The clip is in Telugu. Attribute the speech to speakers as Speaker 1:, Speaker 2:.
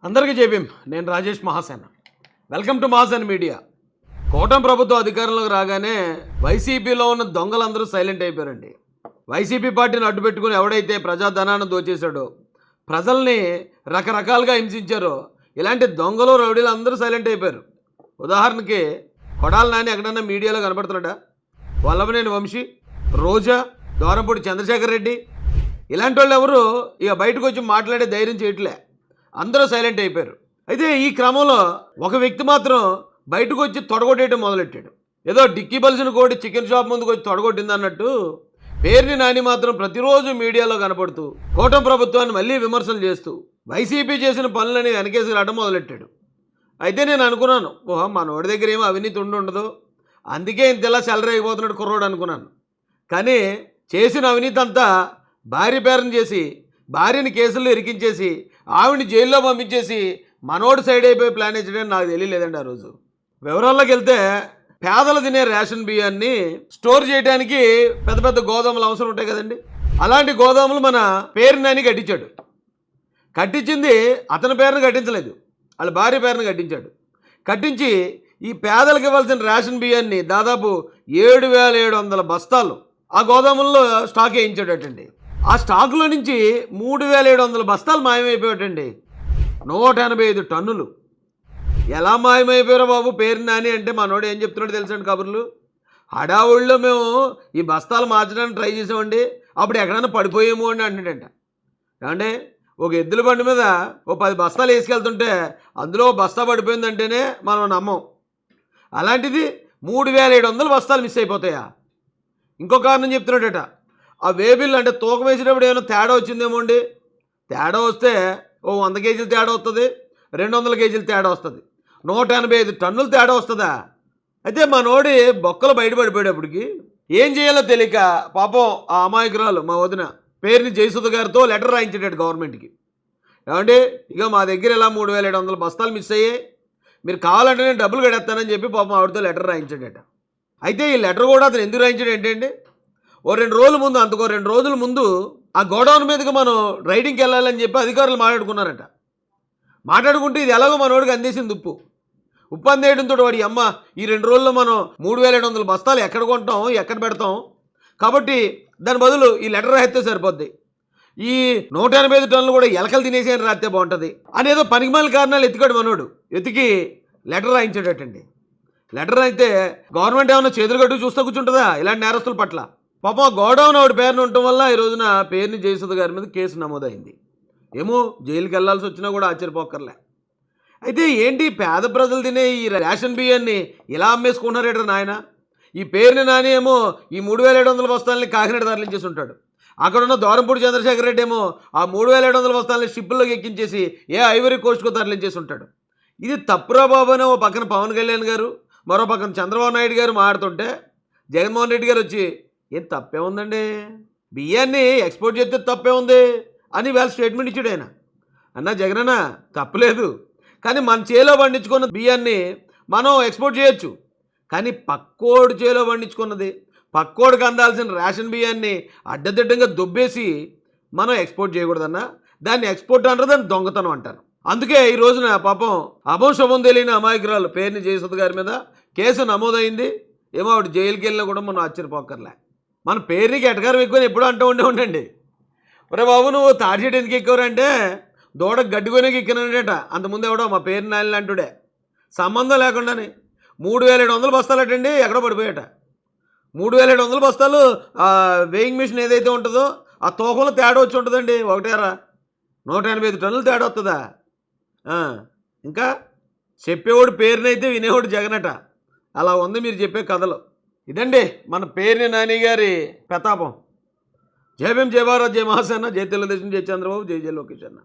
Speaker 1: అందరికీ జేబీఎం. నేను Rajesh Mahasena. Welcome to Mahasena media. కూటమి ప్రభుత్వం అధికారంలోకి రాగానే వైసీపీలో ఉన్న దొంగలందరూ సైలెంట్ అయిపోయారండి. వైసీపీ పార్టీని అడ్డుపెట్టుకుని ఎవడైతే ప్రజాధనాన్ని దోచేశాడో, ప్రజల్ని రకరకాలుగా హింసించారో, ఇలాంటి దొంగలు రౌడీలు అందరూ సైలెంట్ అయిపోయారు. ఉదాహరణకి కొడాలి నాని ఎక్కడన్నా మీడియాలో కనపడుతున్నాడా? వల్లభనేని వంశీ, రోజా, దూరంపూడి చంద్రశేఖర్ రెడ్డి ఇలాంటి వాళ్ళు ఎవరు ఇక బయటకు వచ్చి మాట్లాడే ధైర్యం చేయట్లే. అందరూ సైలెంట్ అయిపోయారు. అయితే ఈ క్రమంలో ఒక వ్యక్తి మాత్రం బయటకు వచ్చి తొడగొట్టేయడం మొదలెట్టాడు. ఏదో డిక్కీ బలిసిన కోడి చికెన్ షాప్ ముందుకు వచ్చి తొడగొట్టింది అన్నట్టు పేర్ని నాని మాత్రం ప్రతిరోజు మీడియాలో కనపడుతూ కూటమి ప్రభుత్వాన్ని మళ్ళీ విమర్శలు చేస్తూ వైసీపీ చేసిన పనులని వెనకేసి రావడం మొదలెట్టాడు. అయితే నేను అనుకున్నాను, ఓహో మనోడి దగ్గర ఏమో అవినీతి ఉండదు, అందుకే ఇంతలా చెలరేగిపోతున్నాడు కుర్రోడు అనుకున్నాను. కానీ చేసిన అవినీతి అంతా భార్య పేరుని చేసి, భార్యని కేసుల్లో ఇరికించేసి, ఆవిడని జైల్లో పంపించేసి మనోడు సైడ్ అయిపోయి ప్లాన్ వేయడం నాకు తెలియలేదండి. ఆ రోజు వివరాల్లోకి వెళ్తే పేదలు తినే రేషన్ బియ్యాన్ని స్టోర్ చేయడానికి పెద్ద పెద్ద గోదాములు అవసరం ఉంటాయి కదండి. అలాంటి గోదాములు మన పేరు నాని కట్టించాడు. కట్టించింది అతని పేరును కట్టించలేదు, వాళ్ళ భార్య పేరును కట్టించాడు. కట్టించి ఈ పేదలకు ఇవ్వాల్సిన రేషన్ బియ్యాన్ని దాదాపు 7,700 బస్తాలు ఆ గోదాముల్లో స్టాక్ వేయించాడటండి. ఆ స్టాకులో నుంచి 3,700 బస్తాలు మాయమైపోయాటండి. 185 టన్నులు. ఎలా మాయమైపోయారో బాబు పేరు నాని అంటే మనోడు ఏం చెప్తున్నాడు తెలుసండి కబుర్లు. హడావుళ్ళలో మేము ఈ బస్తాలు మార్చడానికి ట్రై చేసామండి, అప్పుడు ఎక్కడైనా పడిపోయేమో అని అంటాడంట. ఏమంటే ఒక ఎద్దుల బండి మీద ఓ 10 బస్తాలు వేసుకెళ్తుంటే అందులో బస్తా పడిపోయిందంటేనే మనం నమ్మం. అలాంటిది 3,700 బస్తాలు మిస్ అయిపోతాయా? ఇంకో కారణం చెప్తున్నాడట, ఆ వేబిల్ అంటే తూకం వేసేటప్పుడు ఏమైనా తేడా వచ్చిందేమో అండి. తేడా వస్తే ఓ 100 కేజీలు తేడా వస్తుంది, 200 కేజీలు తేడా వస్తుంది, 185 టన్నులు తేడా వస్తుందా? అయితే మా నోడి బొక్కలు బయటపడిపోయేటప్పటికి ఏం చేయాలో తెలియక పాపం ఆ అమాయకురాలు మా వదిన పేరుని జయసుధ గారితో లెటర్ రాయించాడు గవర్నమెంట్కి. ఏమంటే ఇక మా దగ్గర ఇలా 3,700 బస్తాలు మిస్ అయ్యాయి, మీరు కావాలంటే నేను డబ్బులు కడేస్తానని చెప్పి పాపం ఆవిడతో లెటర్ రాయించాడట. అయితే ఈ లెటర్ కూడా అతను ఎందుకు రాయించాడు ఏంటండి, ఓ 2 రోజుల ముందు, అంతకో 2 రోజుల ముందు ఆ గోడౌన్ మీదకి మనం రైడింగ్కి వెళ్ళాలని చెప్పి అధికారులు మాట్లాడుకున్నారట. మాట్లాడుకుంటే ఇది ఎలాగో మనోడికి అందేసింది ఉప్పు అందేయడంతో వాడి అమ్మ ఈ 2 రోజుల్లో మనం 3,700 బస్తాలు ఎక్కడ కొంటాం, ఎక్కడ పెడతాం, కాబట్టి దాని బదులు ఈ లెటర్ రాయితే సరిపోద్ది, ఈ 185 టన్నులు కూడా ఎలకలు తినేసేయని రాస్తే బాగుంటుంది అనేదో పనికిమాల కారణాలు ఎత్తికాడు మనోడు. ఎతికి లెటర్ రాయించాడటండి. లెటర్ అయితే గవర్నమెంట్ ఏమన్నా చేతులు కట్టుకు చూస్తూ కూర్చుంటుందా ఇలాంటి నేరస్తుల పట్ల? పాపం గోడౌన్ ఆవిడ పేరును ఉండటం వల్ల ఈ రోజున పేరుని జయసుధ గారి మీద కేసు నమోదైంది. ఏమో జైలుకి వెళ్లాల్సి వచ్చినా కూడా ఆశ్చర్యపోకర్లే. అయితే ఏంటి పేద ప్రజలు తినే ఈ రేషన్ బియ్యాన్ని ఇలా అమ్మేసుకుంటున్నారేట నాయన. ఈ పేరుని నాని ఏమో ఈ 3,700 బస్తాలని కాకినాడ తరలించేసి ఉంటాడు. అక్కడున్న దూరంపూడి చంద్రశేఖర్ రెడ్డి ఏమో ఆ 3,700 బస్తాలని షిప్పుల్లోకి ఎక్కించేసి ఐవరీ కోస్ట్కు తరలించేసి ఉంటాడు. ఇది తప్పురా బాబు అని ఓ పక్కన పవన్ కళ్యాణ్ గారు, మరో పక్కన చంద్రబాబు నాయుడు గారు మాట్లాడుతుంటే జగన్మోహన్ రెడ్డి గారు వచ్చి ఏం తప్పే ఉందండి, బియ్యాన్ని ఎక్స్పోర్ట్ చేస్తే తప్పే ఉంది అని వాళ్ళ స్టేట్మెంట్ ఇచ్చాడు ఆయన. అన్న జగనన్న తప్పలేదు, కానీ మన చేలో పండించుకున్న బియ్యాన్ని మనం ఎక్స్పోర్ట్ చేయొచ్చు, కానీ పక్కోడు చేలో పండించుకున్నది, పక్కోడికి అందాల్సిన రేషన్ బియ్యాన్ని అడ్డదిడ్డంగా దొబ్బేసి మనం ఎక్స్పోర్ట్ చేయకూడదన్న. దాన్ని ఎక్స్పోర్ట్ అంటారు, దాన్ని దొంగతనం అంటారు. అందుకే ఈ రోజున పాపం అభం శుభం తెలియని అమాయకురాలు పేరుని జయసుధ గారి మీద కేసు నమోదైంది. ఏమో ఆవిడ జైలుకి వెళ్ళినా కూడా మనం ఆశ్చర్యపోకర్లే. మన పేరునికి ఎటకారం ఎక్కువ ఎప్పుడూ అంటూ ఉండండి, ఒరే బాబు నువ్వు తాడిచెట్టు ఎందుకు ఎక్కేవారంటే దూడ గడ్డుకొనేకి ఎక్కినాడట. అంతకుముందు ఎవడో మా పేరు నాయన అంటుడే సంబంధం లేకుండానే 3,700 బస్తాలు అటండి ఎక్కడో పడిపోయాట. 3,700 బస్తాలు వేయింగ్ మిషన్ ఏదైతే ఉంటుందో ఆ తూకంలో తేడా వచ్చి ఉంటుందండి. ఒకటేరా 185 టన్నులు తేడా వస్తుందా? ఇంకా చెప్పేవాడు పేరునైతే వినేవాడు జగనట. అలా ఉంది మీరు చెప్పే కథలు. ఇదండి మన పేరుని నాని గారి ప్రతాపం. జై భీమ్, జై భారత్, జై మహాసేన, జై తెలుగుదేశం, జై చంద్రబాబు, జై లోకేష్ అన్న.